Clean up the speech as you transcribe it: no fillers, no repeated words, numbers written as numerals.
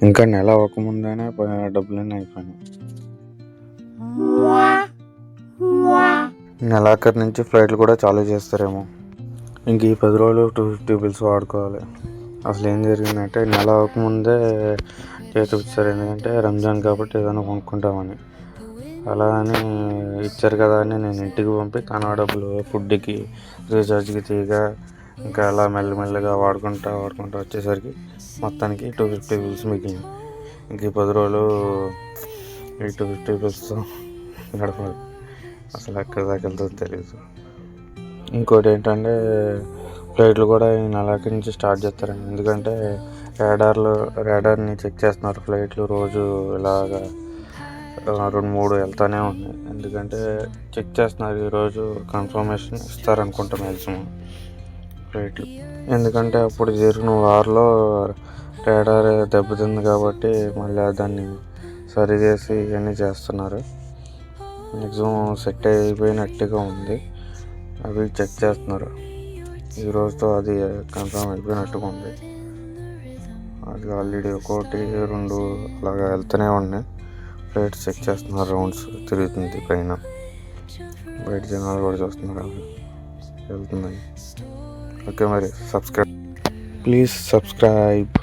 ఇంకా నెల అవ్వకముందేనే డబ్బులన్నీ అయిపోయినాయి. నెలాఖరు నుంచి ఫ్లైట్లు కూడా చాలూ చేస్తారేమో. ఇంక ఈ 10 రోజులు 250 బిల్స్ వాడుకోవాలి. అసలు ఏం జరిగిందంటే నెల అవ్వకముందే చేతికి ఇచ్చారు. ఎందుకంటే రంజాన్ కాబట్టి ఏదైనా కొనుక్కుంటామని. అలా అని ఇచ్చారు కదా అని నేను ఇంటికి పంపి తన డబ్బులు ఫుడ్కి, రీఛార్జ్కి తీయగా ఇంకా అలా మెల్లమెల్లగా వాడుకుంటా వచ్చేసరికి మొత్తానికి 250 బిల్స్ మిగిలింది. ఇంక ఈ 10 రోజులు ఈ 250 బిల్స్తో గడపాలి. అసలు ఎక్కడి దాకా వెళ్తుందో తెలియదు. ఇంకోటి ఏంటంటే ఫ్లైట్లు కూడా ఈ నెలాఖరు నుంచి స్టార్ట్ చేస్తారండి. ఎందుకంటే రాడార్ని చెక్ చేస్తున్నారు. ఫ్లైట్లు రోజు ఇలాగా 2-3 వెళ్తూనే ఉన్నాయి. ఎందుకంటే చెక్ చేస్తున్నారు. ఈరోజు కన్ఫర్మేషన్ ఇస్తారనుకుంటా మ్యాక్సిమం ఫ్లైట్లు. ఎందుకంటే అప్పుడు జరిగిన వార్లో రాడార్ దెబ్బతింది కాబట్టి మళ్ళీ దాన్ని సరిచేసి ఇవన్నీ చేస్తున్నారు. మ్యాక్సిమం సెట్ అయిపోయినట్టుగా ఉంది. అవి చెక్ చేస్తున్నారు. ఈ రోజుతో అది కన్ఫర్మ్ అయిపోయినట్టుగా ఉంది. అది ఆల్రెడీ 1-2 అలాగా వెళ్తూనే ఉన్నాయి. ఫ్లైట్స్ చెక్ చేస్తున్నారు. రౌండ్స్ తిరుగుతుంది పైన. బయట జనాలు కూడా చూస్తున్నారు అవి వెళ్తున్నాయి. ఓకే, మరి ప్లీజ్ సబ్స్క్రైబ్.